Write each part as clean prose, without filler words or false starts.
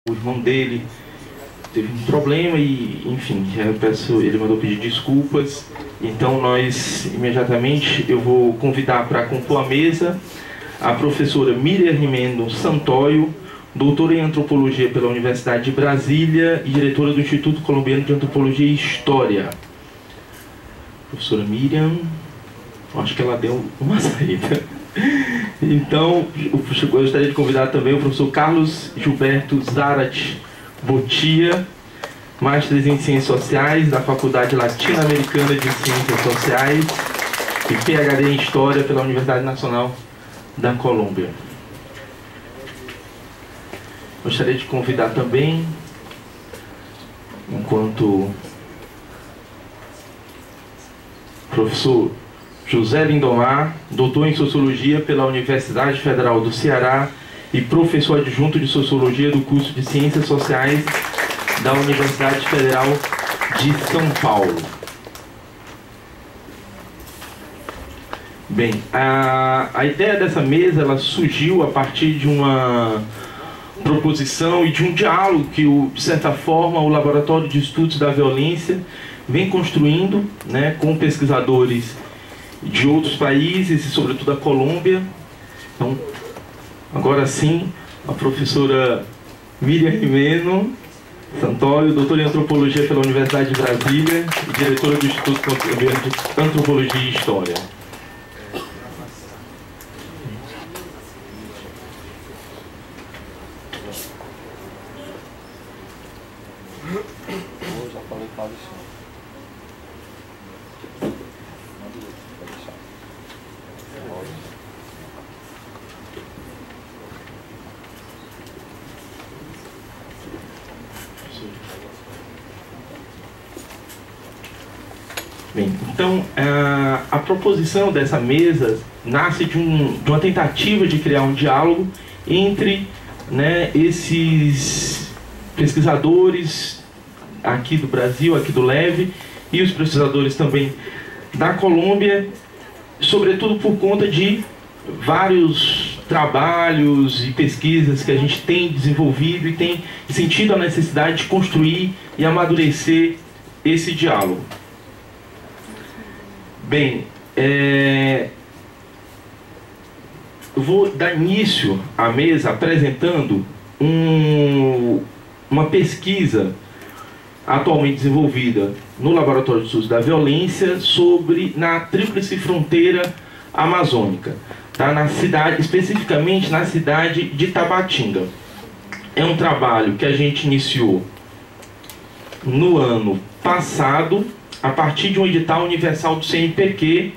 O irmão dele teve um problema e, enfim, ele mandou pedir desculpas. Então nós, imediatamente, eu vou convidar para compor a mesa a professora Miriam Rimeno Santoyo, doutora em Antropologia pela Universidade de Brasília e diretora do Instituto Colombiano de Antropologia e História. Professora Miriam, acho que ela deu uma saída. Então, eu gostaria de convidar também o professor Carlos Gilberto Zarat Botia, Mestre em Ciências Sociais da Faculdade Latino-Americana de Ciências Sociais e PhD em História pela Universidade Nacional da Colômbia. Gostaria de convidar também, enquanto professor José Lindomar, doutor em Sociologia pela Universidade Federal do Ceará e professor adjunto de Sociologia do curso de Ciências Sociais da Universidade Federal de São Paulo. Bem, a ideia dessa mesa ela surgiu a partir de uma proposição e de um diálogo que, de certa forma, o Laboratório de Estudos da Violência vem construindo, né, com pesquisadores de outros países e, sobretudo, a Colômbia. Então, agora sim, a professora Miriam Rimeno Santoyo, doutora em Antropologia pela Universidade de Brasília e diretora do Instituto Colombiano de Antropologia e História. Bem, então, a proposição dessa mesa nasce de uma tentativa de criar um diálogo entre, né, esses pesquisadores aqui do Brasil, aqui do LEVE, e os pesquisadores também da Colômbia, sobretudo por conta de vários trabalhos e pesquisas que a gente tem desenvolvido e tem sentido a necessidade de construir e amadurecer esse diálogo. Bem, eu vou dar início à mesa apresentando uma pesquisa atualmente desenvolvida no Laboratório de Estudos da Violência na Tríplice Fronteira Amazônica, tá? Especificamente na cidade de Tabatinga. É um trabalho que a gente iniciou no ano passado, a partir de um edital universal do CNPq,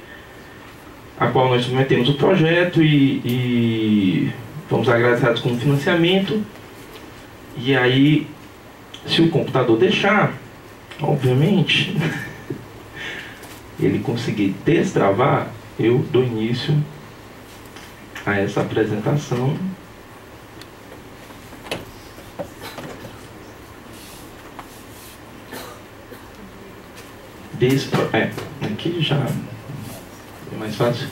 a qual nós submetemos o projeto e fomos agraciados com o financiamento. E aí, se o computador deixar, obviamente, ele conseguir destravar, eu dou início a essa apresentação. Aqui já é mais fácil.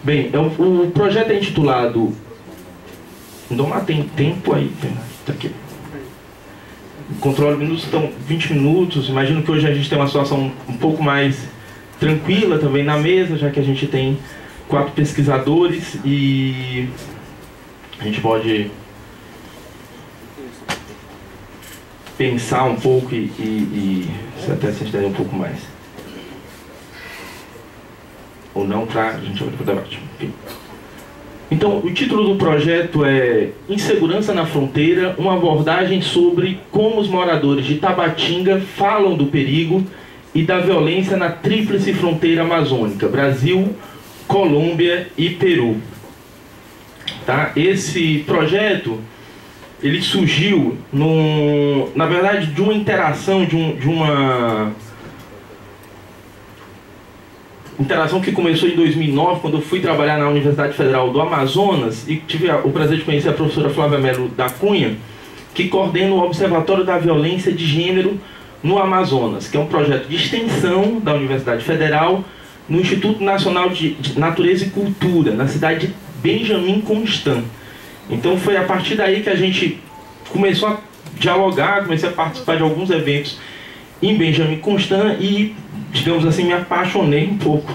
Bem, o projeto é intitulado... Não tem tempo aí, tá aqui. O controle de minutos estão 20 minutos. Imagino que hoje a gente tem uma situação um pouco mais tranquila também na mesa, já que a gente tem 4 pesquisadores e a gente pode pensar um pouco e até se entender um pouco mais. Ou não, para a gente abrir para o debate. Okay. Então, o título do projeto é Insegurança na Fronteira, uma abordagem sobre como os moradores de Tabatinga falam do perigo e da violência na Tríplice Fronteira Amazônica, Brasil, Colômbia e Peru. Tá? Esse projeto, ele surgiu, na verdade, de uma interação, de uma interação que começou em 2009, quando eu fui trabalhar na Universidade Federal do Amazonas e tive o prazer de conhecer a professora Flávia Melo da Cunha, que coordena o Observatório da Violência de Gênero no Amazonas, que é um projeto de extensão da Universidade Federal no Instituto Nacional de Natureza e Cultura, na cidade de Benjamin Constant. Então foi a partir daí que a gente começou a dialogar, comecei a participar de alguns eventos em Benjamin Constant e, digamos assim, me apaixonei um pouco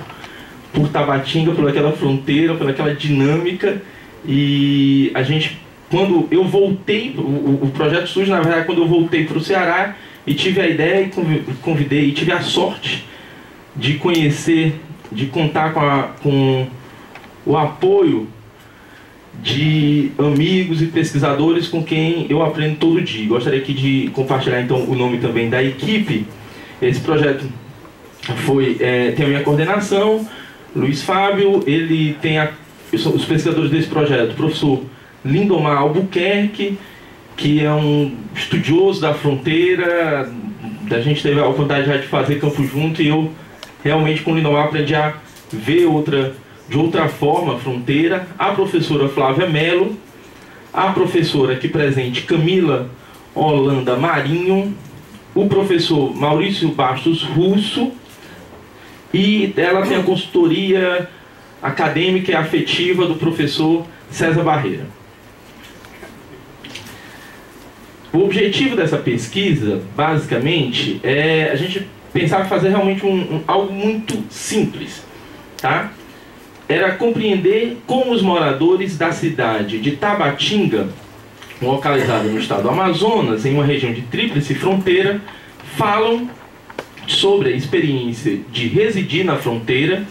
por Tabatinga, por aquela fronteira, por aquela dinâmica. E a gente, quando eu voltei, o projeto surge, na verdade, quando eu voltei para o Ceará e tive a ideia e convidei, e tive a sorte de conhecer, de contar com o apoio de amigos e pesquisadores com quem eu aprendo todo dia. Gostaria aqui de compartilhar então o nome também da equipe. Esse projeto tem a minha coordenação, Luiz Fábio, ele tem os pesquisadores desse projeto, o professor Lindomar Albuquerque, que é um estudioso da fronteira, a gente teve a oportunidade já de fazer campo junto e eu realmente com o Lindomar aprendi a ver de outra forma a fronteira. A professora Flávia Mello, a professora aqui presente Camila Holanda Marinho, o professor Maurício Bastos Russo, e ela tem a consultoria acadêmica e afetiva do professor César Barreira. O objetivo dessa pesquisa, basicamente, é a gente pensar em fazer realmente algo muito simples, tá? Era compreender como os moradores da cidade de Tabatinga, localizada no estado do Amazonas, em uma região de tríplice fronteira, falam sobre a experiência de residir na fronteira,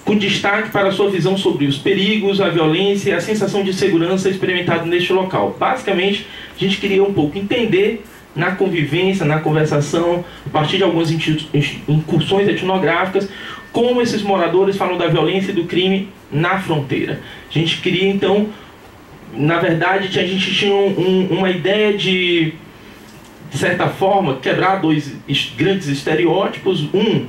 com destaque para a sua visão sobre os perigos, a violência e a sensação de segurança experimentada neste local. Basicamente, a gente queria um pouco entender na convivência, na conversação, a partir de algumas incursões etnográficas, como esses moradores falam da violência e do crime na fronteira. A gente queria, então, na verdade, a gente tinha uma ideia de certa forma, quebrar dois grandes estereótipos. Um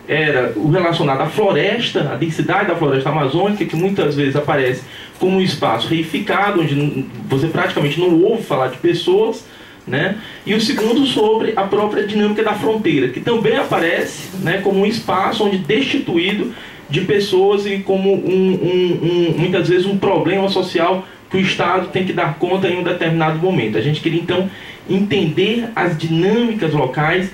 era o relacionado à floresta, à densidade da floresta amazônica, que muitas vezes aparece como um espaço reificado, onde você praticamente não ouve falar de pessoas, né? E o segundo sobre a própria dinâmica da fronteira, que também aparece, né, como um espaço onde destituído de pessoas e como muitas vezes um problema social que o Estado tem que dar conta em um determinado momento. A gente queria então entender as dinâmicas locais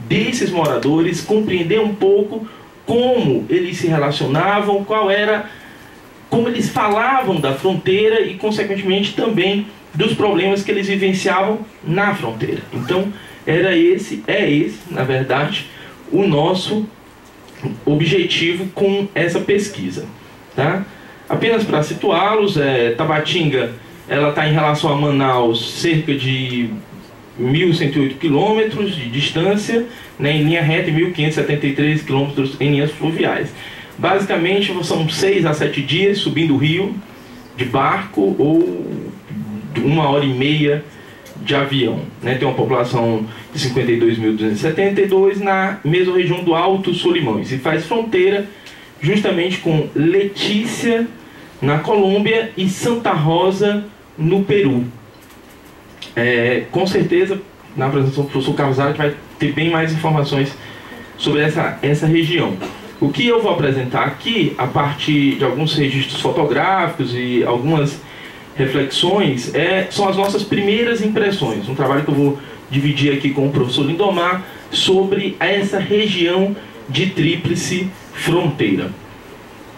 desses moradores, compreender um pouco como eles se relacionavam, como eles falavam da fronteira e, consequentemente, também dos problemas que eles vivenciavam na fronteira. Então, é esse, na verdade, o nosso objetivo com essa pesquisa, tá? Apenas para situá-los, Tabatinga, ela está em relação a Manaus cerca de 1.108 quilômetros de distância, né, em linha reta, e 1.573 quilômetros em linhas fluviais. Basicamente, são 6 a 7 dias subindo o rio de barco ou 1h30 de avião, né? Tem uma população de 52.272 na mesma região do Alto Solimões e faz fronteira justamente com Letícia, na Colômbia, e Santa Rosa, no Peru. Com certeza, na apresentação do professor Carlos Zara, vai ter bem mais informações sobre essa região. O que eu vou apresentar aqui, a partir de alguns registros fotográficos e algumas reflexões, são as nossas primeiras impressões. Um trabalho que eu vou dividir aqui com o professor Lindomar sobre essa região de tríplice fronteira,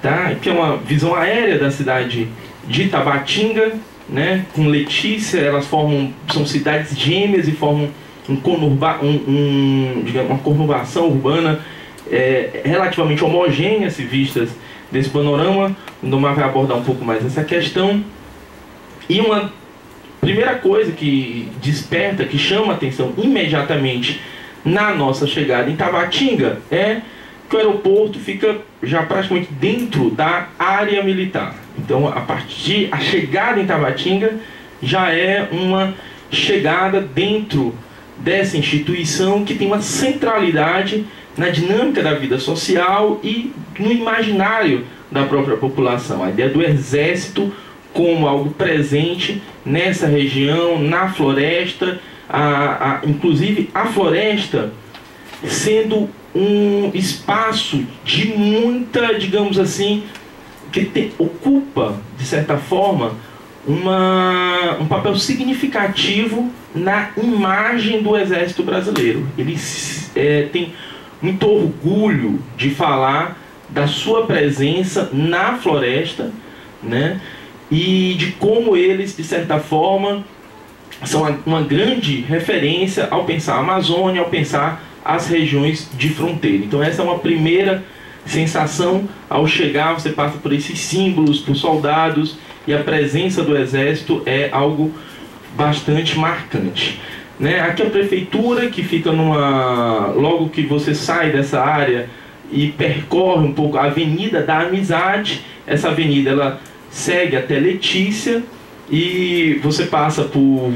tá? Que é uma visão aérea da cidade de Tabatinga, né? Com Letícia, elas são cidades gêmeas e formam uma conurbação urbana relativamente homogênea, se vistas desse panorama. O Lindomar vai abordar um pouco mais essa questão. E uma primeira coisa que desperta, que chama a atenção imediatamente na nossa chegada em Tabatinga é que o aeroporto fica já praticamente dentro da área militar. Então, a chegada em Tabatinga já é uma chegada dentro dessa instituição que tem uma centralidade na dinâmica da vida social e no imaginário da própria população. A ideia do exército como algo presente nessa região, na floresta, inclusive a floresta sendo um espaço de muita, digamos assim, que ocupa, de certa forma, um papel significativo na imagem do Exército Brasileiro. Eles têm muito orgulho de falar da sua presença na floresta, né? E de como eles, de certa forma, são uma grande referência ao pensar a Amazônia, ao pensar as regiões de fronteira. Então essa é uma primeira sensação. Ao chegar, você passa por esses símbolos, por soldados, e a presença do Exército é algo bastante marcante, né? Aqui a prefeitura, que fica logo que você sai dessa área e percorre um pouco a Avenida da Amizade. Essa avenida ela segue até Letícia, e você passa por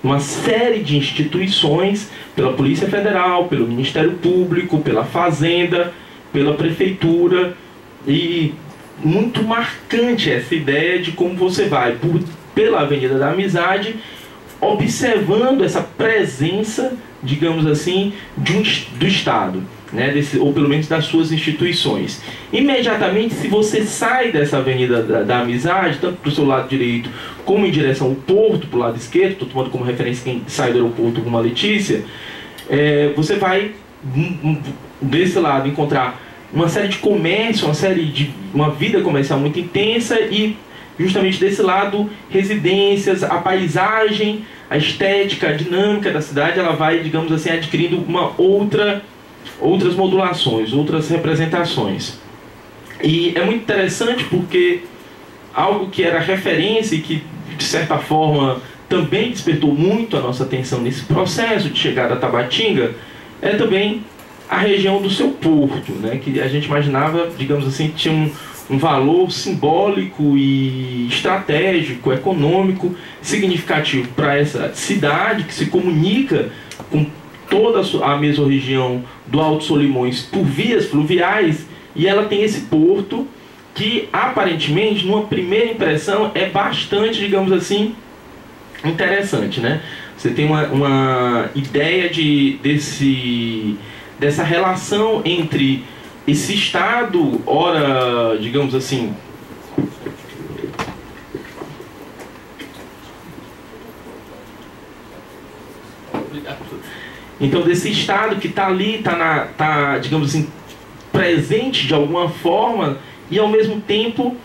uma série de instituições, pela Polícia Federal, pelo Ministério Público, pela Fazenda, pela Prefeitura, e muito marcante essa ideia de como você vai pela Avenida da Amizade, observando essa presença, digamos assim, do Estado, né, ou pelo menos das suas instituições. Imediatamente, se você sai dessa Avenida da Amizade, tanto para o seu lado direito como em direção ao porto, para o lado esquerdo, estou tomando como referência quem sai do aeroporto como a Letícia, você vai desse lado encontrar uma série de comércio, uma vida comercial muito intensa, e justamente desse lado, residências, a paisagem, a estética, a dinâmica da cidade, ela vai, digamos assim, adquirindo outras modulações, outras representações. E é muito interessante porque algo que era referência e que, de certa forma, também despertou muito a nossa atenção nesse processo de chegada a Tabatinga, é também a região do seu porto, né, que a gente imaginava, digamos assim, tinha um valor simbólico e estratégico, econômico, significativo para essa cidade, que se comunica com toda a mesorregião do Alto Solimões por vias fluviais, e ela tem esse porto que, aparentemente, numa primeira impressão, é bastante, digamos assim, interessante, né? Você tem uma ideia dessa relação entre esse Estado, ora, digamos assim, então desse Estado que está ali, está, digamos assim, presente de alguma forma, e ao mesmo tempo,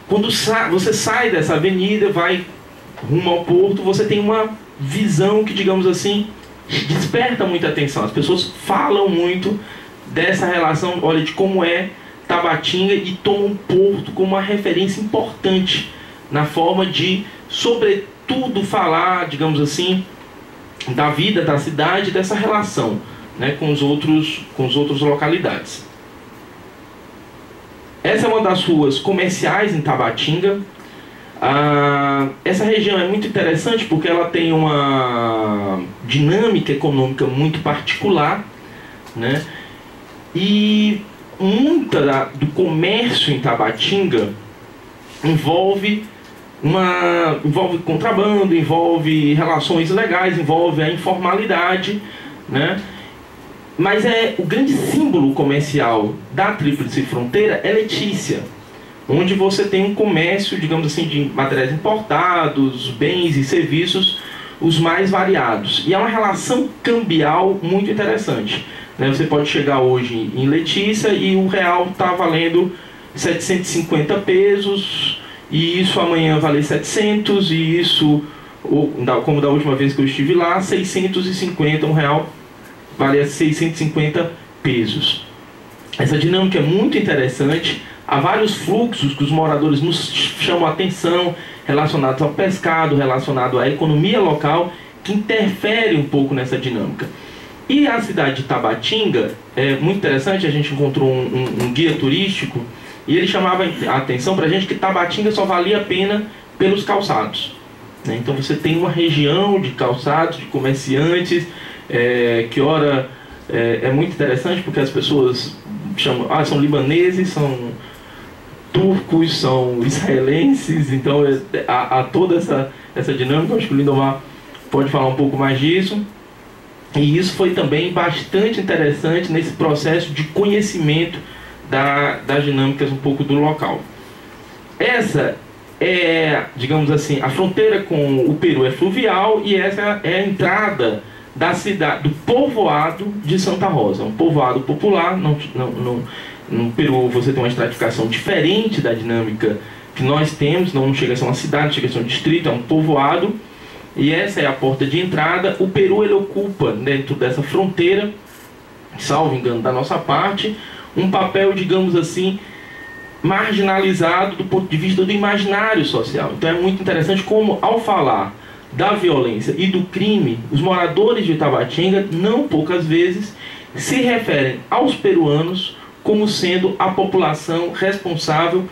quando você sai dessa avenida, vai rumo ao porto, você tem uma visão que, digamos assim, desperta muita atenção. As pessoas falam muito dessa relação, olha, de como é Tabatinga, e tomam o porto como uma referência importante na forma de, sobretudo, falar, digamos assim, da vida da cidade, dessa relação, né, com os outros localidades. Essa é uma das ruas comerciais em Tabatinga. Essa região é muito interessante porque ela tem uma dinâmica econômica muito particular, né? E do comércio em Tabatinga envolve contrabando, envolve relações legais, envolve a informalidade, né? Mas o grande símbolo comercial da Tríplice Fronteira é Letícia, onde você tem um comércio, digamos assim, de materiais importados, bens e serviços os mais variados. E é uma relação cambial muito interessante, né? Você pode chegar hoje em Letícia e o real está valendo 750 pesos, e isso amanhã vale 700, e isso, como da última vez que eu estive lá, 650, um real vale 650 pesos. Essa dinâmica é muito interessante. Há vários fluxos que os moradores nos chamam a atenção, relacionados ao pescado, relacionado à economia local, que interferem um pouco nessa dinâmica. E a cidade de Tabatinga, é muito interessante, a gente encontrou um guia turístico, e ele chamava a atenção para a gente que Tabatinga só valia a pena pelos calçados, né? Então você tem uma região de calçados, de comerciantes, que ora é muito interessante porque as pessoas chamam, são libaneses, são turcos, são israelenses, então há toda essa dinâmica. Acho que o Lindomar pode falar um pouco mais disso. E isso foi também bastante interessante nesse processo de conhecimento das dinâmicas um pouco do local. Essa digamos assim, a fronteira com o Peru é fluvial, e essa é a entrada da cidade, do povoado de Santa Rosa, um povoado popular. No Peru você tem uma estratificação diferente da dinâmica que nós temos, não chega a ser uma cidade, chega a ser um distrito, é um povoado, e essa é a porta de entrada. O Peru, ele ocupa, dentro dessa fronteira, salvo engano da nossa parte, um papel, digamos assim, marginalizado do ponto de vista do imaginário social. Então é muito interessante como, ao falar da violência e do crime, os moradores de Tabatinga, não poucas vezes, se referem aos peruanos como sendo a população responsável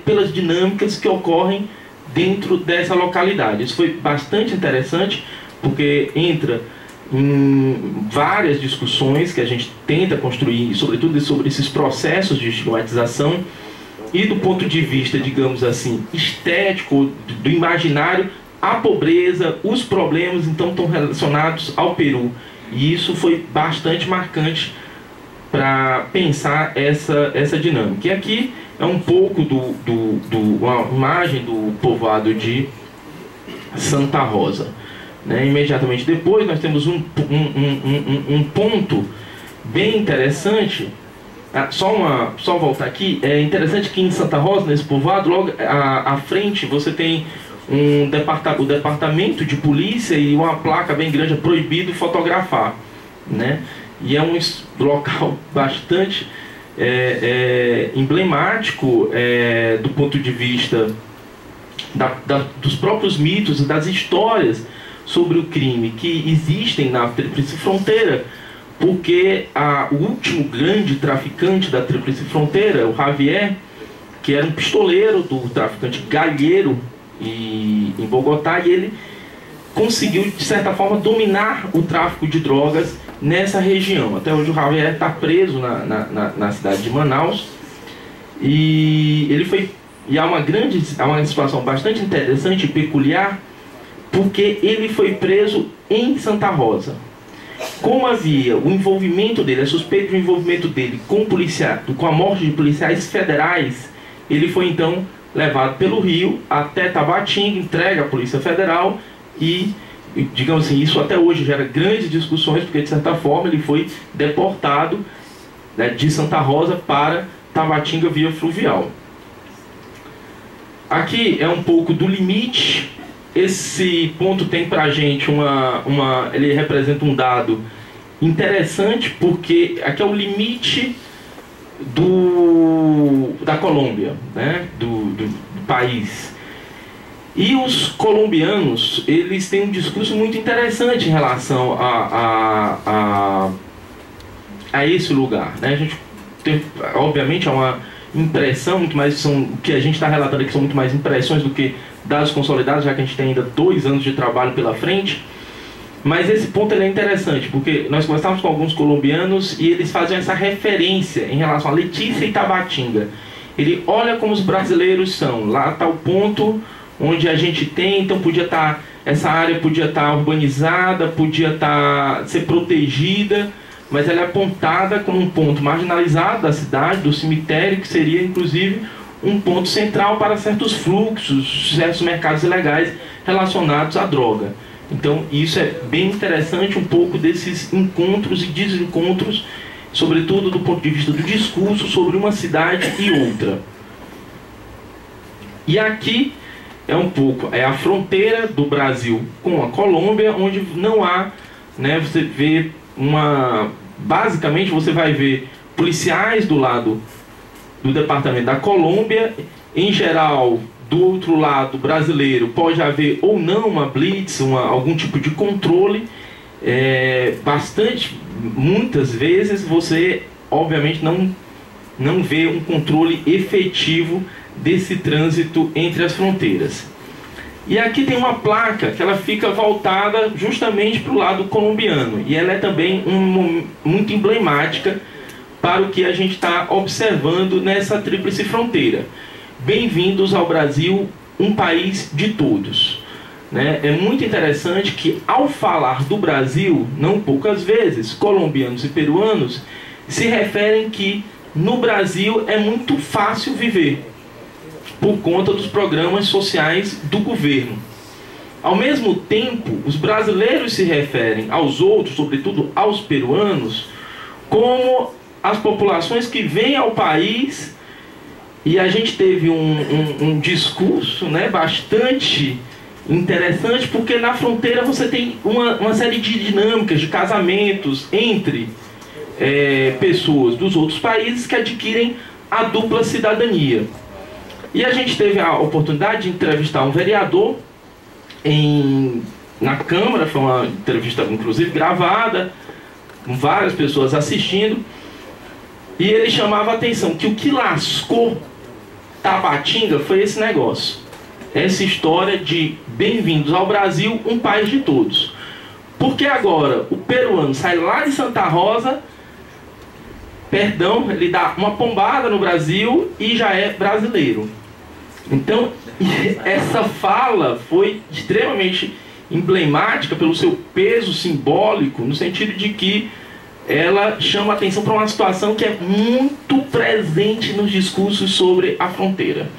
pelas dinâmicas que ocorrem dentro dessa localidade. Isso foi bastante interessante, porque entra em várias discussões que a gente tenta construir, sobretudo sobre esses processos de estigmatização, e do ponto de vista, digamos assim, estético, do imaginário, a pobreza, os problemas então estão relacionados ao Peru. E isso foi bastante marcante para pensar essa dinâmica. E aqui é um pouco uma imagem do povoado de Santa Rosa. Imediatamente depois nós temos um ponto bem interessante. Só voltar aqui, é interessante que em Santa Rosa, nesse povoado, logo à frente você tem o departamento de polícia e uma placa bem grande: é proibido fotografar, né? E é um local bastante emblemático do ponto de vista dos próprios mitos e das histórias sobre o crime que existem na Tríplice Fronteira, porque o último grande traficante da Tríplice Fronteira, o Javier, que era um pistoleiro do traficante Galheiro em Bogotá, e ele conseguiu, de certa forma, dominar o tráfico de drogas nessa região. Até hoje o Javier está preso na cidade de Manaus, e há uma situação bastante interessante e peculiar, porque ele foi preso em Santa Rosa. Como havia o envolvimento dele, a suspeita do envolvimento dele com a morte de policiais federais, ele foi então levado pelo Rio até Tabatinga, entregue à Polícia Federal, e, digamos assim, isso até hoje gera grandes discussões, porque de certa forma ele foi deportado, né, de Santa Rosa para Tabatinga via fluvial. Aqui é um pouco do limite. Esse ponto tem para a gente ele representa um dado interessante, porque aqui é o limite da Colômbia, né, do país. E os colombianos, eles têm um discurso muito interessante em relação a esse lugar, né? A gente tem, obviamente, é uma impressão muito mais, o que a gente está relatando aqui são muito mais impressões do que dados consolidados, já que a gente tem ainda 2 anos de trabalho pela frente. Mas esse ponto ele é interessante, porque nós conversamos com alguns colombianos e eles fazem essa referência em relação a Letícia e Tabatinga. Ele olha como os brasileiros são. Lá está o ponto onde a gente tem, então essa área podia estar urbanizada, podia ser protegida, mas ela é apontada como um ponto marginalizado da cidade, do cemitério, que seria inclusive um ponto central para certos fluxos, certos mercados ilegais relacionados à droga. Então isso é bem interessante, um pouco desses encontros e desencontros, sobretudo do ponto de vista do discurso sobre uma cidade e outra. E aqui é um pouco a fronteira do Brasil com a Colômbia, onde não há, né, você vê basicamente você vai ver policiais do lado do departamento da Colômbia. Em geral, do outro lado brasileiro pode haver ou não uma blitz, algum tipo de controle. Muitas vezes você obviamente não vê um controle efetivo desse trânsito entre as fronteiras. E aqui tem uma placa que ela fica voltada justamente para o lado colombiano, e ela é também muito emblemática para o que a gente está observando nessa tríplice fronteira. Bem-vindos ao Brasil, um país de todos. Né? É muito interessante que, ao falar do Brasil, não poucas vezes, colombianos e peruanos se referem que no Brasil é muito fácil viver. por conta dos programas sociais do governo. Ao mesmo tempo, os brasileiros se referem aos outros, sobretudo aos peruanos, como as populações que vêm ao país, e a gente teve um discurso, né, bastante interessante, porque na fronteira você tem uma série de dinâmicas, de casamentos entre pessoas dos outros países que adquirem a dupla cidadania. E a gente teve a oportunidade de entrevistar um vereador na Câmara, foi uma entrevista inclusive gravada, com várias pessoas assistindo, e ele chamava a atenção que o que lascou Tabatinga foi esse negócio, essa história de bem-vindos ao Brasil, um país de todos. Porque agora o peruano sai lá de Santa Rosa, ele dá uma pombada no Brasil e já é brasileiro. Então, essa fala foi extremamente emblemática pelo seu peso simbólico, no sentido de que ela chama a atenção para uma situação que é muito presente nos discursos sobre a fronteira,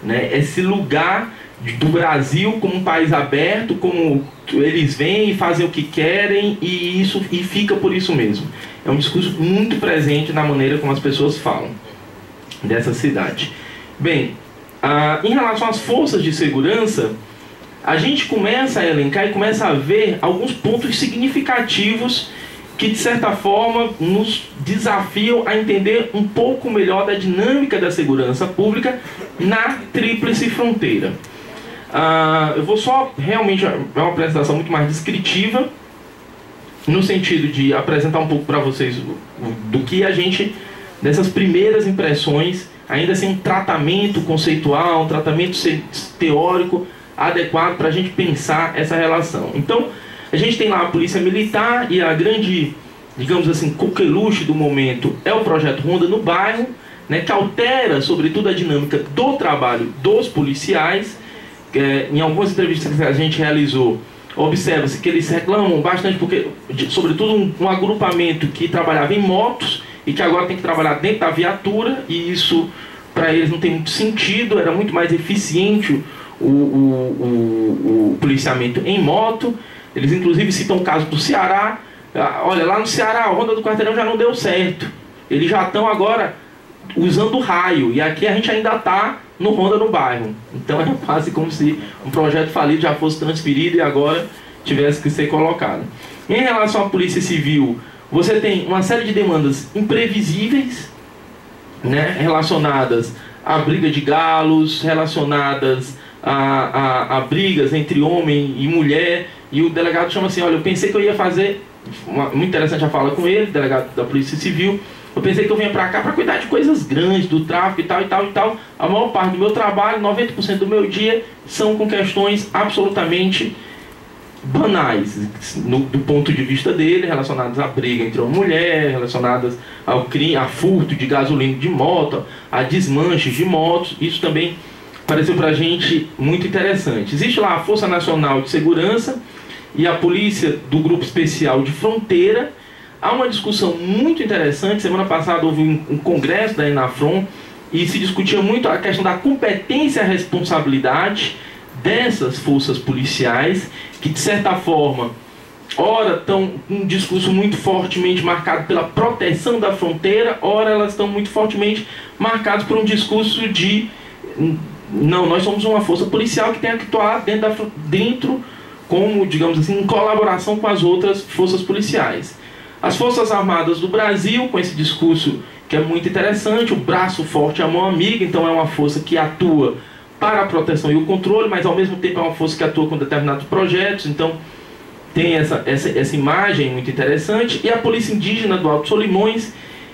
né? Esse lugar do Brasil como um país aberto, como eles vêm e fazem o que querem, e fica por isso mesmo. É um discurso muito presente na maneira como as pessoas falam dessa cidade. Bem, em relação às forças de segurança, a gente começa a elencar e começa a ver alguns pontos significativos que, de certa forma, nos desafiam a entender um pouco melhor da dinâmica da segurança pública na Tríplice Fronteira. Eu vou só realmente é uma apresentação muito mais descritiva, no sentido de apresentar um pouco para vocês do que a gente, dessas primeiras impressões, ainda sem um tratamento conceitual, um tratamento teórico adequado para a gente pensar essa relação. Então, a gente tem lá a Polícia Militar, e a grande, digamos assim, coqueluche do momento é o Projeto Ronda no Bairro, né, que altera, sobretudo, a dinâmica do trabalho dos policiais. Em algumas entrevistas que a gente realizou, observa-se que eles reclamam bastante, porque, sobretudo, um agrupamento que trabalhava em motos e que agora tem que trabalhar dentro da viatura, e isso para eles não tem muito sentido. Era muito mais eficiente o policiamento em moto. Eles inclusive citam o caso do Ceará. Olha, lá no Ceará a Ronda do Quarteirão já não deu certo, eles já estão agora usando o raio, e aqui a gente ainda está no Ronda no Bairro. Então é quase como se um projeto falido já fosse transferido e agora tivesse que ser colocado. Em relação à Polícia Civil, você tem uma série de demandas imprevisíveis, né, relacionadas à briga de galos, relacionadas a brigas entre homem e mulher, e o delegado chama assim: olha, eu pensei que eu ia fazer, muito interessante a fala com ele, delegado da Polícia Civil, eu pensei que eu vinha para cá para cuidar de coisas grandes, do tráfico e tal e tal e tal. A maior parte do meu trabalho, 90% do meu dia, são com questões absolutamente banais, do ponto de vista dele, relacionadas à briga entre uma mulher, relacionadas ao crime, a furto de gasolina de moto, a desmanches de motos. Isso também pareceu para a gente muito interessante. Existe lá a Força Nacional de Segurança e a Polícia do Grupo Especial de Fronteira. Há uma discussão muito interessante. Semana passada houve um congresso da Enafron e se discutia muito a questão da competência e a responsabilidade dessas forças policiais, que de certa forma, ora estão um discurso muito fortemente marcado pela proteção da fronteira, ora elas estão muito fortemente marcadas por um discurso de não, nós somos uma força policial que tem que atuar dentro como, digamos assim, em colaboração com as outras forças policiais. As Forças Armadas do Brasil, com esse discurso que é muito interessante, o braço forte é a mão amiga, então é uma força que atua para a proteção e o controle, mas ao mesmo tempo é uma força que atua com determinados projetos, então tem essa imagem muito interessante. E a Polícia Indígena do Alto Solimões,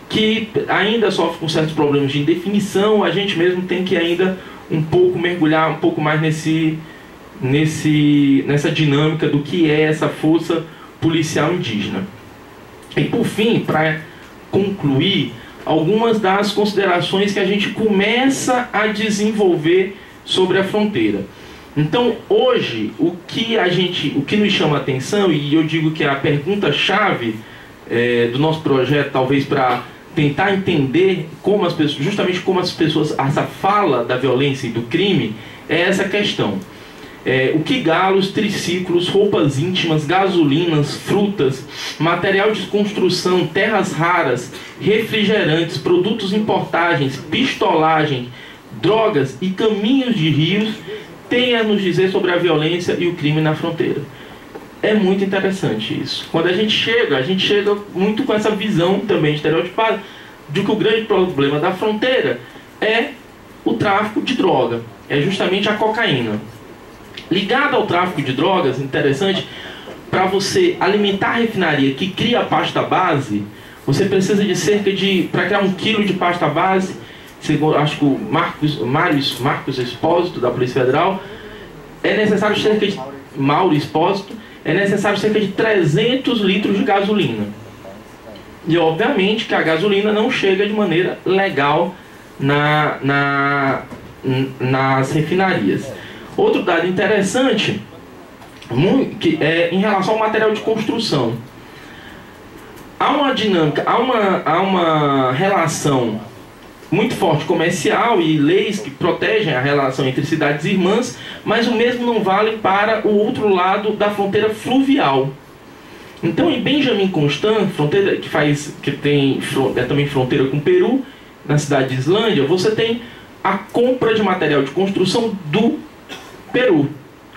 que ainda sofre com certos problemas de indefinição. A gente mesmo tem que ainda um pouco mergulhar um pouco mais nessa dinâmica do que é essa força policial indígena. E por fim, para concluir, algumas das considerações que a gente começa a desenvolver sobre a fronteira. Então, hoje, o que nos chama a atenção, e eu digo que é a pergunta-chave do nosso projeto, talvez para tentar entender como as pessoas, justamente como as pessoas, essa fala da violência e do crime, é essa questão. O que galos, triciclos, roupas íntimas, gasolinas, frutas, material de construção, terras raras, refrigerantes, produtos importagens, pistolagem, drogas e caminhos de rios têm a nos dizer sobre a violência e o crime na fronteira. É muito interessante isso. Quando a gente chega muito com essa visão também estereotipada de que o grande problema da fronteira é o tráfico de droga, é justamente a cocaína. Ligado ao tráfico de drogas, interessante, para você alimentar a refinaria que cria a pasta base, você precisa de cerca de, para criar 1 quilo de pasta base, segundo, acho que o Marcos Expósito, da Polícia Federal, é necessário cerca de, Mauro Expósito, é necessário cerca de 300 litros de gasolina. E obviamente que a gasolina não chega de maneira legal nas refinarias. Outro dado interessante que é em relação ao material de construção. Há uma dinâmica, há uma relação muito forte comercial e leis que protegem a relação entre cidades irmãs, mas o mesmo não vale para o outro lado da fronteira fluvial. Então, em Benjamin Constant, fronteira é também fronteira com o Peru, na cidade de Islândia, você tem a compra de material de construção do Peru,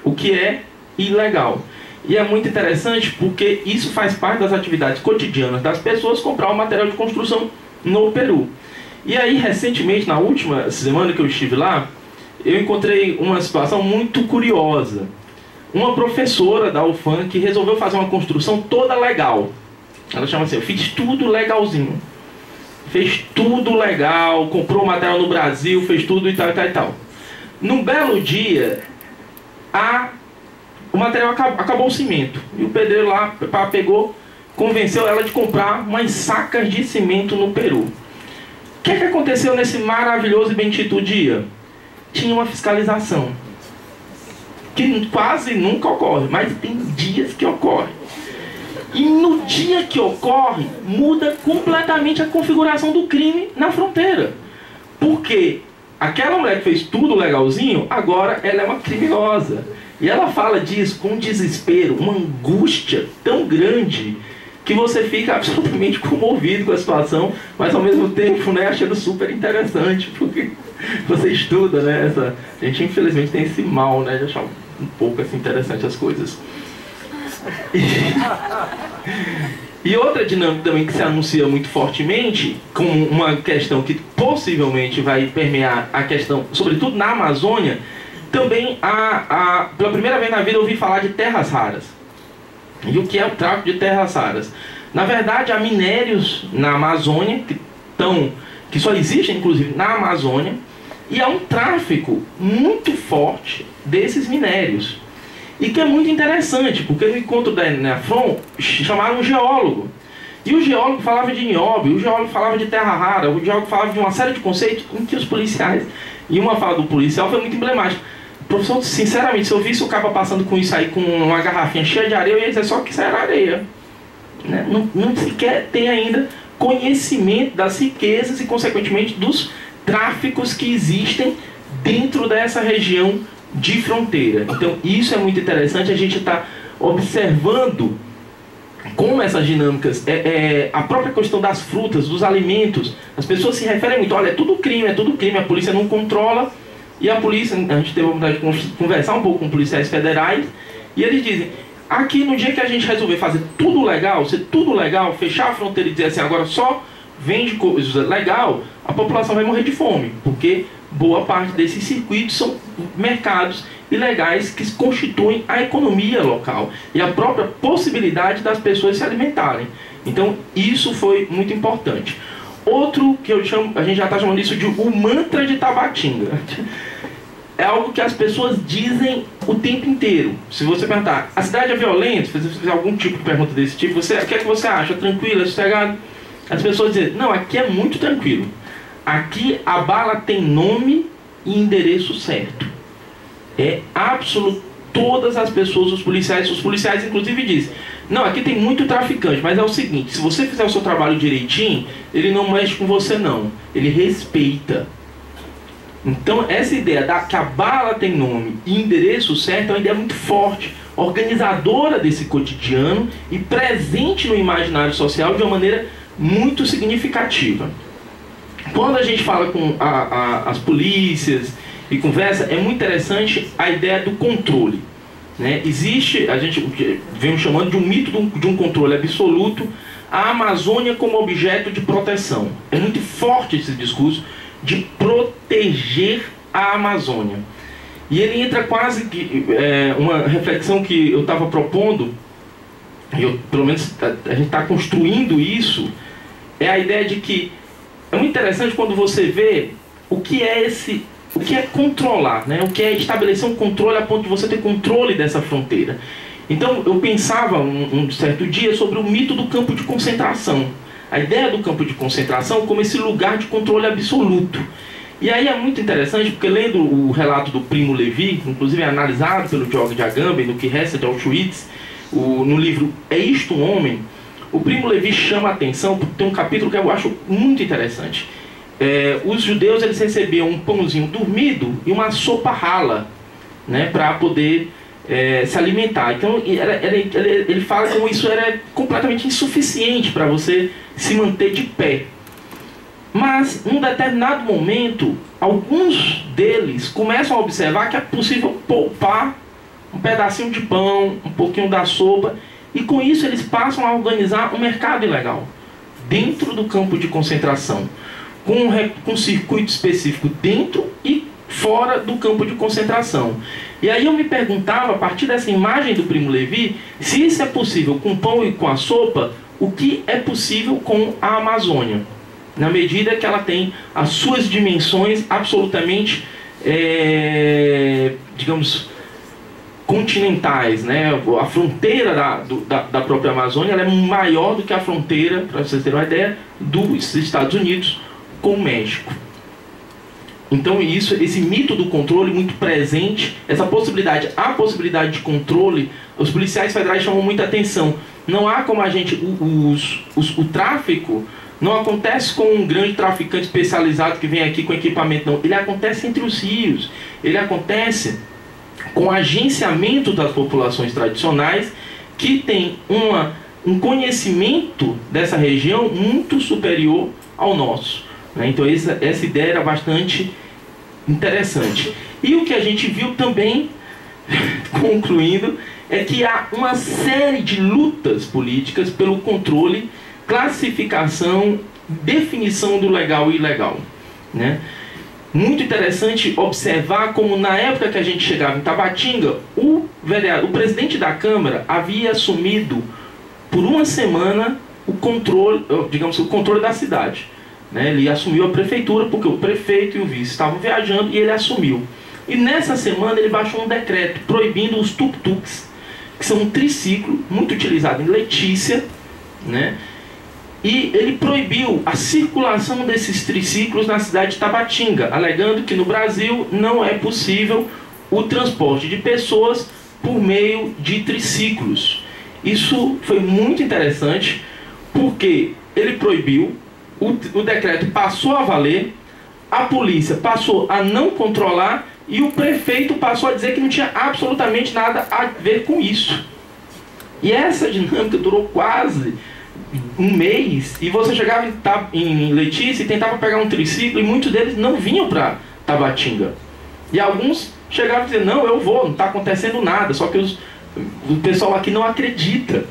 o que é ilegal. E é muito interessante porque isso faz parte das atividades cotidianas das pessoas, comprar o material de construção no Peru. E aí, recentemente, na última semana que eu estive lá, eu encontrei uma situação muito curiosa. Uma professora da UFAM que resolveu fazer uma construção toda legal. Ela chama assim, eu fiz tudo legalzinho. Fez tudo legal, comprou material no Brasil, fez tudo e tal, e tal, e tal. Num belo dia, o material acabou o cimento. E o pedreiro lá pegou, convenceu ela de comprar umas sacas de cimento no Peru. O que aconteceu nesse maravilhoso e bendito dia? Tinha uma fiscalização. Que quase nunca ocorre, mas tem dias que ocorre. E no dia que ocorre, muda completamente a configuração do crime na fronteira. Porque aquela mulher que fez tudo legalzinho, agora ela é uma criminosa. E ela fala disso com um desespero, uma angústia tão grande, que você fica absolutamente comovido com a situação, mas ao mesmo tempo, né, achando super interessante, porque você estuda, né? A gente infelizmente tem esse mal, né, de achar um pouco assim, interessante as coisas. E outra dinâmica também que se anuncia muito fortemente, como uma questão que possivelmente vai permear a questão, sobretudo na Amazônia, também pela primeira vez na vida eu ouvi falar de terras raras. E o que é o tráfico de terras raras? Na verdade, há minérios na Amazônia, que só existem inclusive na Amazônia, e há um tráfico muito forte desses minérios. E que é muito interessante, porque no encontro da Enafron chamaram um geólogo. E o geólogo falava de nióbio, o geólogo falava de terra rara, o geólogo falava de uma série de conceitos em que os policiais... E uma fala do policial foi muito emblemática. Professor, sinceramente, se eu visse o cabo passando com isso aí, com uma garrafinha cheia de areia, eu ia dizer só que isso era areia. Né? Não sequer tem ainda conhecimento das riquezas e, consequentemente, dos tráficos que existem dentro dessa região de fronteira. Então, isso é muito interessante, a gente está observando como essas dinâmicas, a própria questão das frutas, dos alimentos, as pessoas se referem muito, olha, é tudo crime, a polícia não controla. E a polícia, a gente teve a oportunidade de conversar um pouco com policiais federais, e eles dizem, aqui no dia que a gente resolver fazer tudo legal, ser tudo legal, fechar a fronteira e dizer assim, agora só vende coisa legal, a população vai morrer de fome, porque boa parte desses circuitos são mercados ilegais que constituem a economia local e a própria possibilidade das pessoas se alimentarem. Então isso foi muito importante. Outro que a gente já está chamando isso de o mantra de Tabatinga. É algo que as pessoas dizem o tempo inteiro. Se você perguntar, a cidade é violenta, se você fizer algum tipo de pergunta desse tipo, o que é que você acha? Tranquilo, é sossegado? As pessoas dizem, não, aqui é muito tranquilo. Aqui a bala tem nome e endereço certo. É absoluto. Todas as pessoas, os policiais inclusive dizem, Não, aqui tem muito traficante, mas é o seguinte, se você fizer o seu trabalho direitinho, ele não mexe com você não, ele respeita. Então essa ideia que a bala tem nome e endereço certo é uma ideia muito forte, organizadora desse cotidiano e presente no imaginário social de uma maneira muito significativa. Quando a gente fala com as polícias e conversa, é muito interessante a ideia do controle, né? Existe, a gente vem chamando de um mito de um controle absoluto, a Amazônia como objeto de proteção. É muito forte esse discurso de proteger a Amazônia. E ele entra quase que uma reflexão que eu estava propondo, pelo menos a gente está construindo isso, é a ideia de que é muito interessante quando você vê o que é controlar, né? O que é estabelecer um controle a ponto de você ter controle dessa fronteira. Então eu pensava um certo dia sobre o mito do campo de concentração. A ideia do campo de concentração como esse lugar de controle absoluto. E aí é muito interessante, porque lendo o relato do Primo Levi, inclusive é analisado pelo George Agamben, no Que Resta de Auschwitz, no livro É Isto um Homem, o Primo Levi chama a atenção, porque tem um capítulo que eu acho muito interessante. Os judeus eles recebiam um pãozinho dormido e uma sopa rala, né, para poder se alimentar. Então ele fala como isso era completamente insuficiente para você se manter de pé. Mas, num determinado momento, alguns deles começam a observar que é possível poupar um pedacinho de pão, um pouquinho da sopa, e com isso eles passam a organizar um mercado ilegal dentro do campo de concentração, com um circuito específico dentro e fora do campo de concentração. E aí eu me perguntava, a partir dessa imagem do Primo Levi, se isso é possível com o pão e com a sopa, o que é possível com a Amazônia, na medida que ela tem as suas dimensões absolutamente, digamos, continentais, né? A fronteira da própria Amazônia ela é maior do que a fronteira, para vocês terem uma ideia, dos Estados Unidos com o México. Então esse mito do controle muito presente, a possibilidade de controle, os policiais federais chamam muita atenção. Não há como a gente, o tráfico não acontece com um grande traficante especializado que vem aqui com equipamento, não. Ele acontece entre os rios, ele acontece com o agenciamento das populações tradicionais que tem um conhecimento dessa região muito superior ao nosso, né? Então essa ideia era bastante interessante. E o que a gente viu também, concluindo, é que há uma série de lutas políticas pelo controle, classificação, definição do legal e ilegal, né? Muito interessante observar como na época que a gente chegava em Tabatinga, o presidente da Câmara havia assumido por uma semana o controle, digamos, o controle da cidade, né? Ele assumiu a prefeitura porque o prefeito e o vice estavam viajando e ele assumiu. E nessa semana ele baixou um decreto proibindo os tuk-tuks, que são um triciclo muito utilizado em Letícia, né? E ele proibiu a circulação desses triciclos na cidade de Tabatinga, alegando que no Brasil não é possível o transporte de pessoas por meio de triciclos. Isso foi muito interessante, porque ele proibiu, o decreto passou a valer, a polícia passou a não controlar e o prefeito passou a dizer que não tinha absolutamente nada a ver com isso. E essa dinâmica durou quase um mês, e você chegava em Letícia e tentava pegar um triciclo, e muitos deles não vinham para Tabatinga. E alguns chegavam a dizer, não, eu vou, não está acontecendo nada, só que o pessoal aqui não acredita.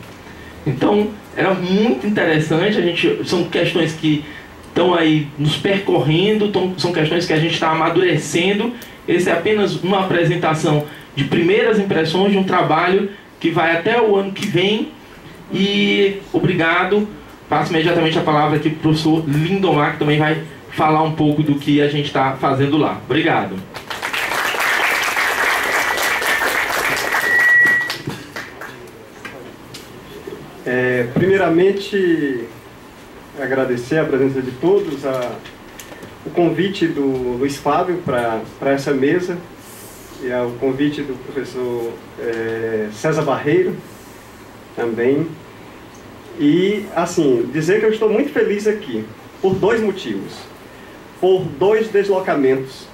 Então, era muito interessante, são questões que estão aí nos percorrendo, são questões que a gente está amadurecendo. Esse é apenas uma apresentação de primeiras impressões de um trabalho que vai até o ano que vem. E obrigado, passo imediatamente a palavra aqui para o professor Lindomar, que também vai falar um pouco do que a gente está fazendo lá. Obrigado. Primeiramente, agradecer a presença de todos, o convite do Luiz Fábio para essa mesa, e o convite do professor César Barreiro, também. E, assim, dizer que eu estou muito feliz aqui, por 2 motivos. Por 2 deslocamentos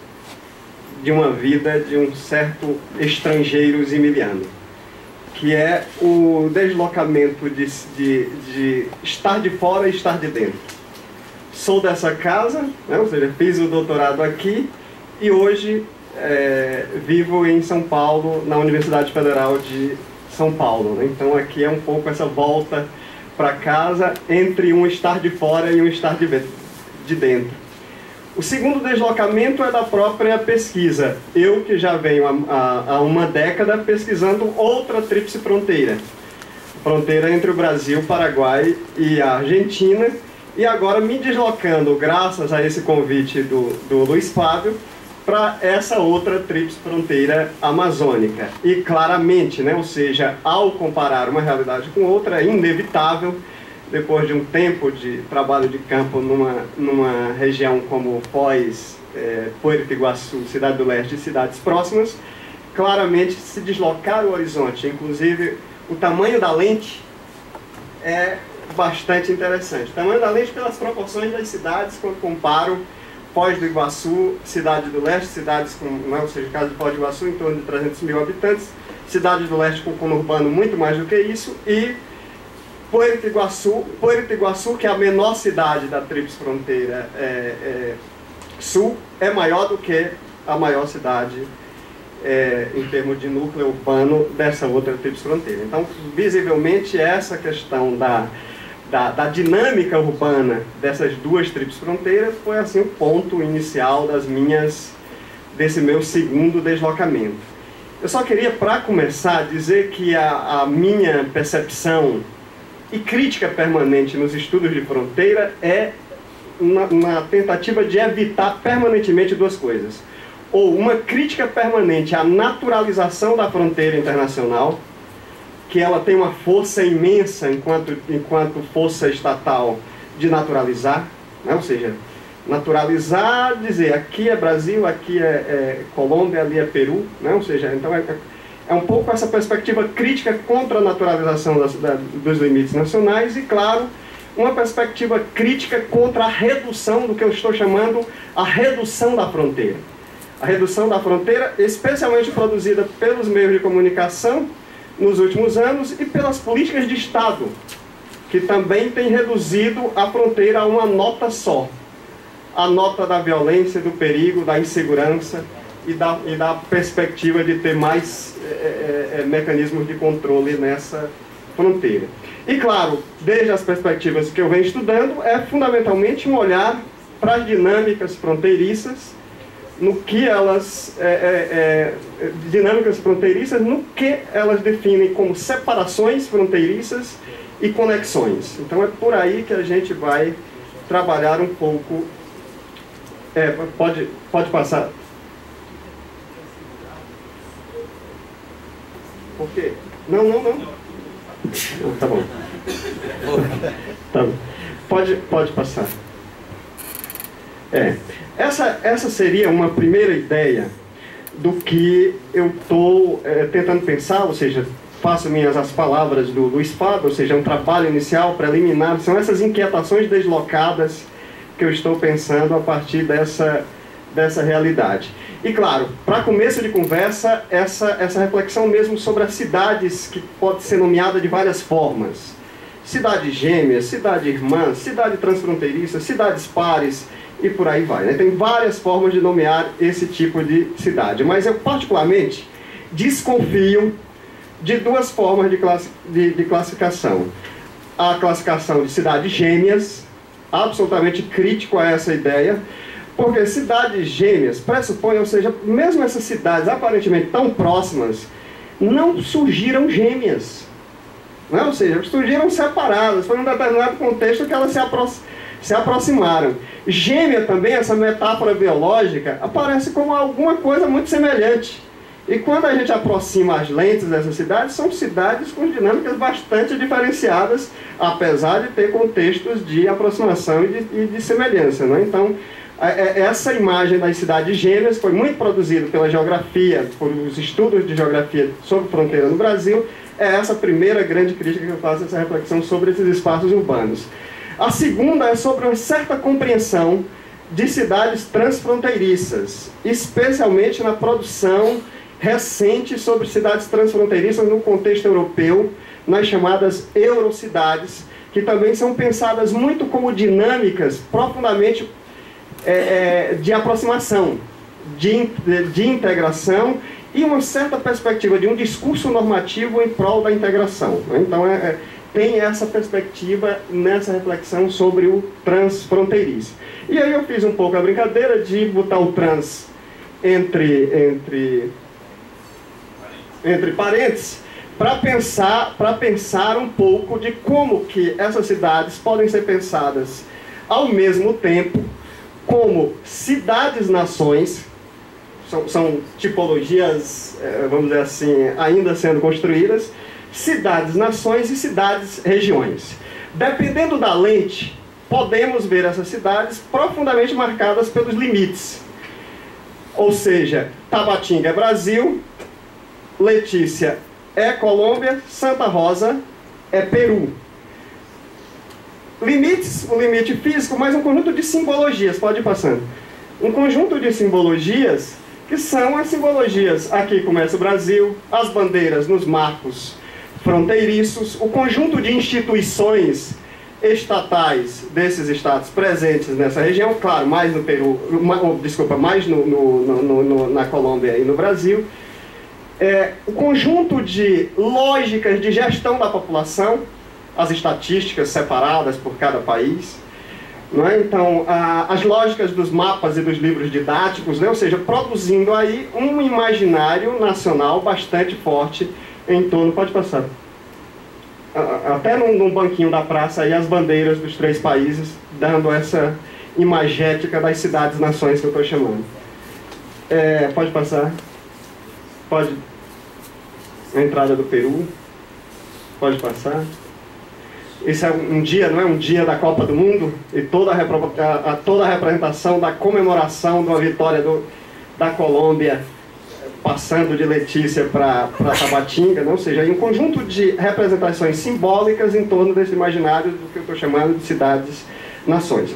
de uma vida de um certo estrangeiro zimiliano, que é o deslocamento de estar de fora e estar de dentro. Sou dessa casa, né, ou seja, fiz o doutorado aqui e hoje vivo em São Paulo, na Universidade Federal de São Paulo. Né? Então aqui é um pouco essa volta para casa entre um estar de fora e um estar de dentro. O segundo deslocamento é da própria pesquisa. Eu que já venho há uma década pesquisando outra tríplice fronteira. Fronteira entre o Brasil, o Paraguai e a Argentina. E agora me deslocando, graças a esse convite do Luiz Fábio, para essa outra tríplice fronteira amazônica. E claramente, né, ou seja, ao comparar uma realidade com outra, é inevitável, depois de um tempo de trabalho de campo numa região como Foz, Puerto Iguaçu, Cidade do Leste e cidades próximas, claramente se deslocar o horizonte, inclusive o tamanho da lente é bastante interessante. O tamanho da lente pelas proporções das cidades, quando comparo Foz do Iguaçu, Cidade do Leste, cidades com, ou seja, caso de Foz do Iguaçu, em torno de 300 mil habitantes, Cidade do Leste com conurbano muito mais do que isso, e Puerto Iguaçu, que é a menor cidade da tríplice fronteira sul, é maior do que a maior cidade em termos de núcleo urbano dessa outra tríplice fronteira. Então, visivelmente, essa questão da dinâmica urbana dessas 2 tríplices fronteiras foi assim o ponto inicial desse meu segundo deslocamento. Eu só queria, para começar, dizer que a minha percepção e crítica permanente nos estudos de fronteira é uma tentativa de evitar permanentemente 2 coisas. Ou uma crítica permanente à naturalização da fronteira internacional, que ela tem uma força imensa enquanto força estatal de naturalizar, né? Ou seja, naturalizar, dizer aqui é Brasil, aqui é Colômbia, ali é Peru, né? Ou seja, então é um pouco essa perspectiva crítica contra a naturalização dos limites nacionais e, claro, uma perspectiva crítica contra a redução do que eu estou chamando a redução da fronteira. A redução da fronteira, especialmente produzida pelos meios de comunicação nos últimos anos e pelas políticas de Estado, que também têm reduzido a fronteira a uma nota só. A nota da violência, do perigo, da insegurança e da perspectiva de ter mais mecanismos de controle nessa fronteira. E, claro, desde as perspectivas que eu venho estudando, é fundamentalmente um olhar para as dinâmicas fronteiriças, no que elas definem como separações fronteiriças e conexões. Então é por aí que a gente vai trabalhar um pouco. Pode passar. Por quê? Não. Tá bom. Tá bom. Pode passar. Essa seria uma primeira ideia do que eu estou tentando pensar, ou seja, faço minhas as palavras do Luiz Fábio, ou seja, um trabalho inicial preliminar, são essas inquietações deslocadas que eu estou pensando a partir dessa realidade. E claro, para começo de conversa, essa reflexão mesmo sobre as cidades, que pode ser nomeada de várias formas. Cidades gêmeas, cidade irmã, cidade transfronteiriça, cidades pares, e por aí vai, né? Tem várias formas de nomear esse tipo de cidade, mas eu particularmente desconfio de 2 formas de classificação. A classificação de cidades gêmeas, absolutamente crítico a essa ideia, porque cidades gêmeas pressupõem, ou seja, mesmo essas cidades aparentemente tão próximas, não surgiram gêmeas, né? Ou seja, surgiram separadas, foi num determinado contexto que elas se aproximaram. Gêmea também, essa metáfora biológica, aparece como alguma coisa muito semelhante. E quando a gente aproxima as lentes dessas cidades, são cidades com dinâmicas bastante diferenciadas, apesar de ter contextos de aproximação e de semelhança, né? Então, essa imagem das cidades gêmeas foi muito produzida pela geografia, por os estudos de geografia sobre fronteira no Brasil, É essa primeira grande crítica que eu faço, essa reflexão sobre esses espaços urbanos. A segunda é sobre uma certa compreensão de cidades transfronteiriças, especialmente na produção recente sobre cidades transfronteiriças no contexto europeu, nas chamadas eurocidades, que também são pensadas muito como dinâmicas profundamente de aproximação, de integração e uma certa perspectiva de um discurso normativo em prol da integração. Então, tem essa perspectiva nessa reflexão sobre o transfronteiriço. E aí eu fiz um pouco a brincadeira de botar o trans entre parênteses, para pensar um pouco de como que essas cidades podem ser pensadas ao mesmo tempo como cidades-nações, são tipologias, vamos dizer assim, ainda sendo construídas, cidades-nações e cidades-regiões. Dependendo da lente, podemos ver essas cidades profundamente marcadas pelos limites. Ou seja, Tabatinga é Brasil, Letícia é Colômbia, Santa Rosa é Peru. Limites, o limite físico, mas um conjunto de simbologias, pode ir passando. Um conjunto de simbologias que são as simbologias, aqui começa o Brasil, as bandeiras nos marcos fronteiriços, o conjunto de instituições estatais desses estados presentes nessa região, claro, mais no Peru, mais na Colômbia e no Brasil, o conjunto de lógicas de gestão da população, as estatísticas separadas por cada país, não é? Então, as lógicas dos mapas e dos livros didáticos, né? Ou seja, produzindo aí um imaginário nacional bastante forte em torno, pode passar, até num banquinho da praça, aí as bandeiras dos 3 países, dando essa imagética das cidades-nações que eu estou chamando. Pode passar. Pode. A entrada do Peru. Pode passar. Esse é um dia, não é um dia da Copa do Mundo, e toda a representação da comemoração de uma vitória da Colômbia, passando de Letícia para Tabatinga, né? Ou seja, um conjunto de representações simbólicas em torno desse imaginário do que eu estou chamando de cidades-nações.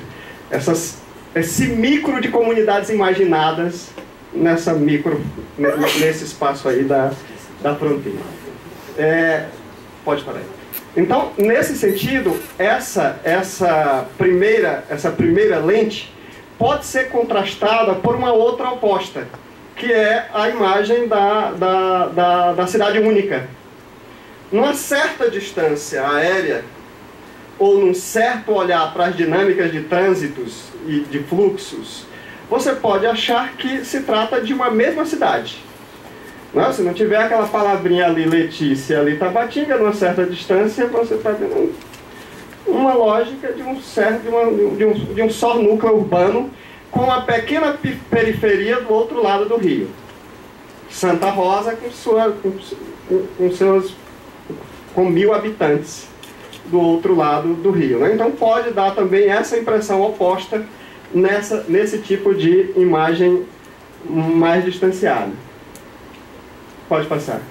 Esse micro de comunidades imaginadas nesse espaço aí da fronteira. Pode parar aí. Então, nesse sentido, essa primeira lente pode ser contrastada por uma outra oposta, que é a imagem da cidade única. Numa certa distância aérea, ou num certo olhar para as dinâmicas de trânsitos e de fluxos, você pode achar que se trata de uma mesma cidade. Não, se não tiver aquela palavrinha ali, Letícia, ali, Tabatinga, numa certa distância, você está vendo uma lógica de um só núcleo urbano com uma pequena periferia do outro lado do rio. Santa Rosa com 1000 habitantes do outro lado do rio, né? Então pode dar também essa impressão oposta nesse tipo de imagem mais distanciada. Pode passar.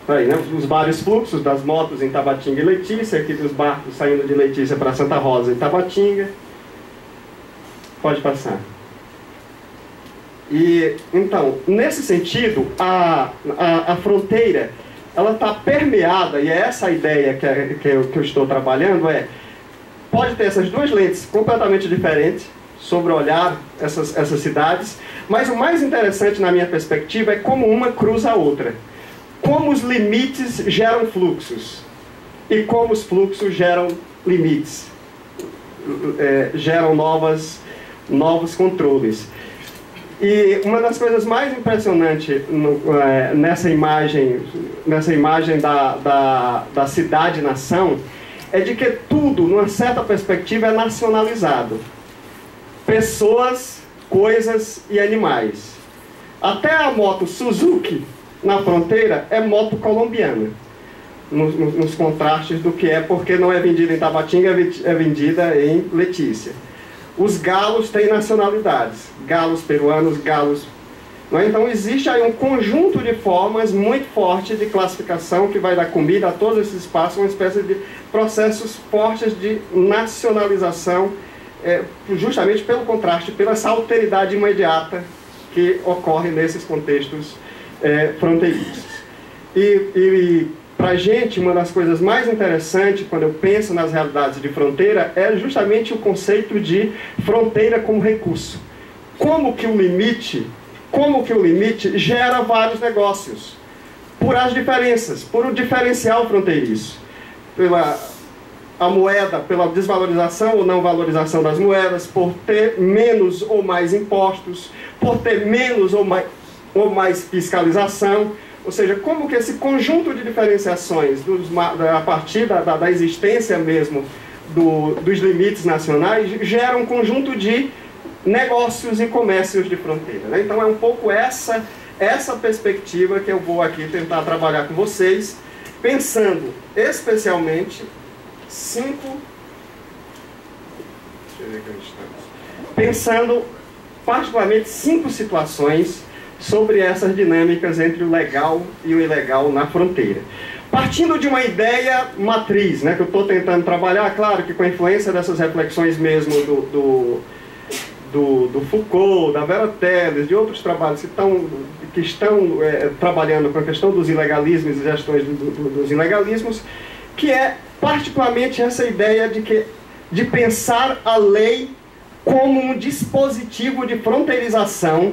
Aí, né? Os vários fluxos das motos em Tabatinga e Letícia, aqui dos barcos saindo de Letícia para Santa Rosa e Tabatinga. Pode passar. E, então, nesse sentido, a fronteira, ela está permeada, e é essa a ideia que eu estou trabalhando, pode ter essas duas lentes completamente diferentes sobre olhar essas cidades, mas o mais interessante na minha perspectiva é como uma cruza a outra. Como os limites geram fluxos e como os fluxos geram limites, geram novos controles. E uma das coisas mais impressionantes nessa imagem da cidade-nação é de que tudo, numa certa perspectiva, é nacionalizado. Pessoas, coisas e animais. Até a moto Suzuki, na fronteira, é moto colombiana. Nos contrastes do que porque não é vendida em Tabatinga, é vendida em Letícia. Os galos têm nacionalidades. Galos peruanos, galos Não é? Então existe aí um conjunto de formas muito forte de classificação que vai dar comida a todos esses espaços, uma espécie de processos fortes de nacionalização, justamente pelo contraste, pela essa alteridade imediata que ocorre nesses contextos fronteiriços. E para a gente, uma das coisas mais interessantes, quando eu penso nas realidades de fronteira, é justamente o conceito de fronteira como recurso. Como que o limite gera vários negócios, por as diferenças, por o diferencial fronteiriço, pela a moeda, pela desvalorização ou não valorização das moedas, por ter menos ou mais impostos, por ter menos ou mais fiscalização. Ou seja, como que esse conjunto de diferenciações a partir da existência mesmo dos limites nacionais gera um conjunto de negócios e comércios de fronteira, né? Então é um pouco essa perspectiva que eu vou aqui tentar trabalhar com vocês, pensando especialmente pensando particularmente 5 situações sobre essas dinâmicas entre o legal e o ilegal na fronteira. Partindo de uma ideia matriz, né, que eu estou tentando trabalhar, claro que com a influência dessas reflexões mesmo do Foucault, da Vera Teles, de outros trabalhos que estão trabalhando com a questão dos ilegalismos e gestões dos ilegalismos, que é particularmente essa ideia de pensar a lei como um dispositivo de fronteirização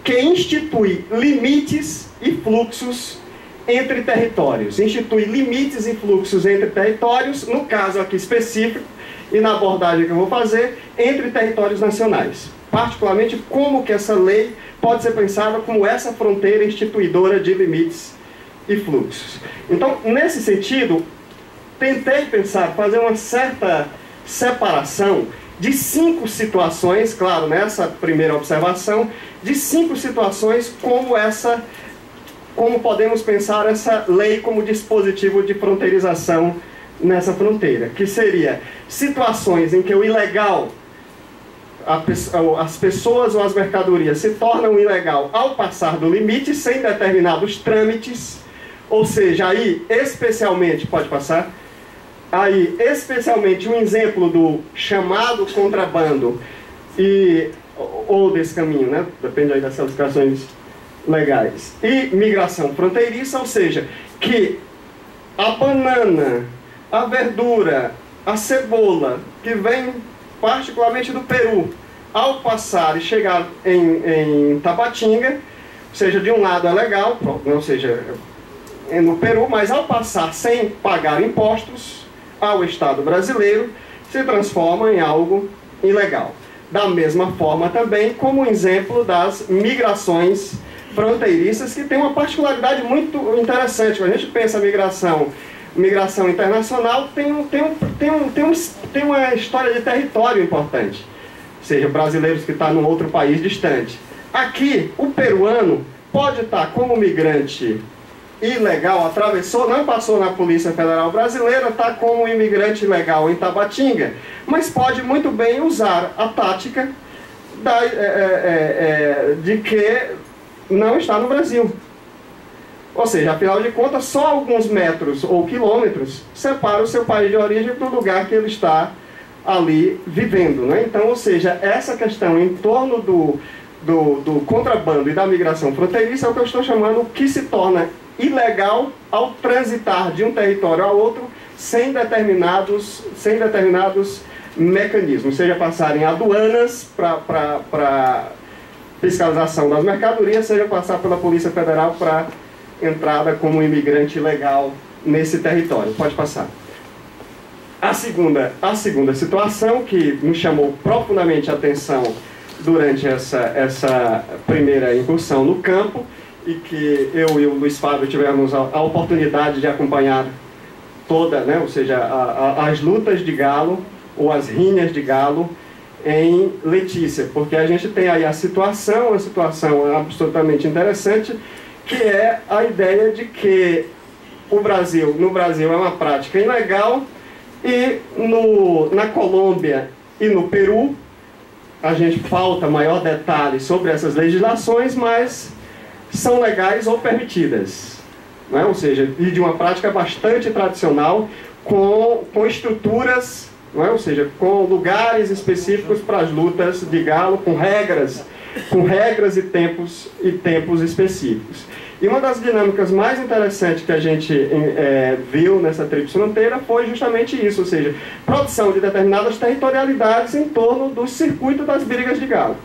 que institui limites e fluxos entre territórios. Institui limites e fluxos entre territórios, no caso aqui específico, e na abordagem que eu vou fazer, entre territórios nacionais. Particularmente, como que essa lei pode ser pensada como essa fronteira instituidora de limites e fluxos. Então, nesse sentido, tentei pensar, fazer uma certa separação de 5 situações, claro, nessa primeira observação, de 5 situações como podemos pensar essa lei como dispositivo de fronteirização nessa fronteira, que seria situações em que o ilegal, as pessoas ou as mercadorias se tornam ilegal ao passar do limite sem determinados trâmites, ou seja, aí especialmente, pode passar, aí especialmente um exemplo do chamado contrabando ou desse caminho, né? Depende aí das classificações legais, e migração fronteiriça, ou seja, que a banana, a verdura, a cebola, que vem particularmente do Peru, ao passar e chegar em Tabatinga, ou seja, de um lado é legal, ou seja, é no Peru, mas ao passar sem pagar impostos ao Estado brasileiro, se transforma em algo ilegal. Da mesma forma também como exemplo das migrações fronteiriças, que tem uma particularidade muito interessante. Quando a gente pensa migração internacional, tem uma história de território importante. Ou seja, brasileiros que estão num outro país distante. Aqui, o peruano pode estar como migrante ilegal, atravessou, não passou na Polícia Federal Brasileira, está como imigrante ilegal em Tabatinga, mas pode muito bem usar a tática de que não está no Brasil. Ou seja, afinal de contas, só alguns metros ou quilômetros separam o seu país de origem do lugar que ele está ali vivendo, né? Então, ou seja, essa questão em torno do contrabando e da migração fronteiriça é o que eu estou chamando que se torna ilegal ao transitar de um território ao outro sem determinados mecanismos, seja passar em aduanas para fiscalização das mercadorias, seja passar pela Polícia Federal para entrada como imigrante ilegal nesse território. Pode passar. A segunda situação que me chamou profundamente a atenção durante essa primeira incursão no campo, e que eu e o Luiz Fábio tivemos a oportunidade de acompanhar toda, né, ou seja, as lutas de galo, ou as rinhas de galo, em Letícia, porque a gente tem aí uma situação absolutamente interessante, que é a ideia de que no Brasil é uma prática ilegal, e na Colômbia e no Peru a gente pauta maior detalhe sobre essas legislações, mas são legais ou permitidas, né? Ou seja, e de uma prática bastante tradicional, com estruturas, não é? Ou seja, com lugares específicos para as lutas de galo, com regras e tempos específicos. E uma das dinâmicas mais interessantes que a gente viu nessa Tríplice Fronteira foi justamente isso, ou seja, produção de determinadas territorialidades em torno do circuito das brigas de galo.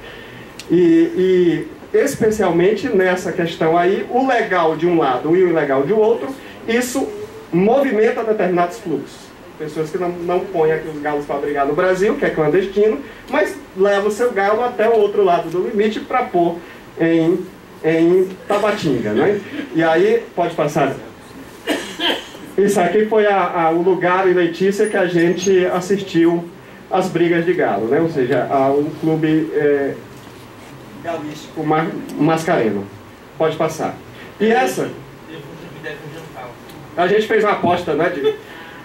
E especialmente nessa questão aí, o legal de um lado e o ilegal de outro, isso movimenta determinados fluxos. Pessoas que não põem aqui os galos para brigar no Brasil, que é clandestino, mas leva o seu galo até o outro lado do limite para pôr em Tabatinga, né? E aí, pode passar. Isso aqui foi o lugar e Letícia que a gente assistiu às brigas de galo, né? Ou seja, o clube galístico Mascareno. Pode passar. E essa... A gente fez uma aposta, né,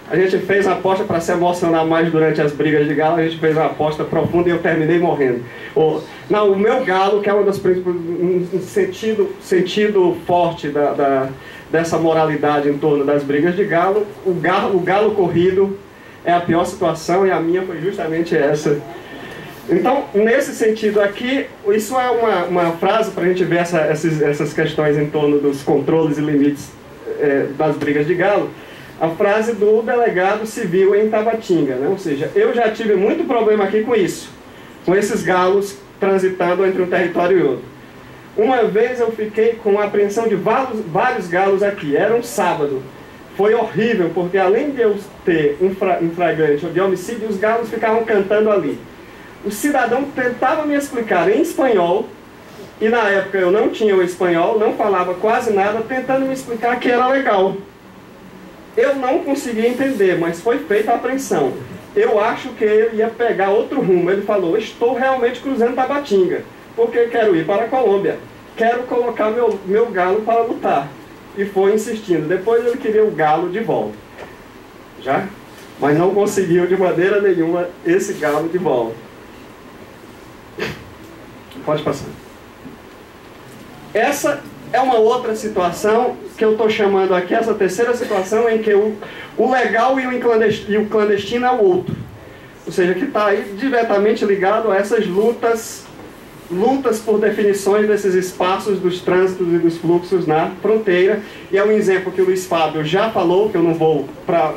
A gente fez uma aposta para se emocionar mais durante as brigas de galo, a gente fez uma aposta profunda e eu terminei morrendo. O meu galo, que é uma das sentido forte dessa moralidade em torno das brigas de galo, o galo corrido é a pior situação e a minha foi justamente essa. Então, nesse sentido aqui, isso é uma frase para a gente ver essas questões em torno dos controles e limites das brigas de galo. A frase do delegado civil em Tabatinga, né? Ou seja, eu já tive muito problema aqui com isso, com esses galos transitando entre um território e outro. Uma vez eu fiquei com a apreensão de vários galos aqui, era um sábado. Foi horrível, porque além de eu ter um flagrante de homicídio, os galos ficavam cantando ali. O cidadão tentava me explicar em espanhol, e na época eu não tinha o espanhol, não falava quase nada, tentando me explicar que era legal. Eu não conseguia entender, mas foi feita a apreensão. Eu acho que ele ia pegar outro rumo. Ele falou, estou realmente cruzando Tabatinga, porque quero ir para a Colômbia. Quero colocar meu galo para lutar. E foi insistindo. Depois ele queria o galo de volta. Já? Mas não conseguiu de maneira nenhuma esse galo de volta. Pode passar. Essa é uma outra situação que eu estou chamando aqui, essa terceira situação em que o legal e o clandestino é o outro. Ou seja, que está aí diretamente ligado a essas lutas por definições desses espaços dos trânsitos e dos fluxos na fronteira. E é um exemplo que o Luiz Fábio já falou, que eu não vou, para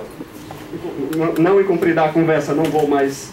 não incumpridar a conversa, não vou mais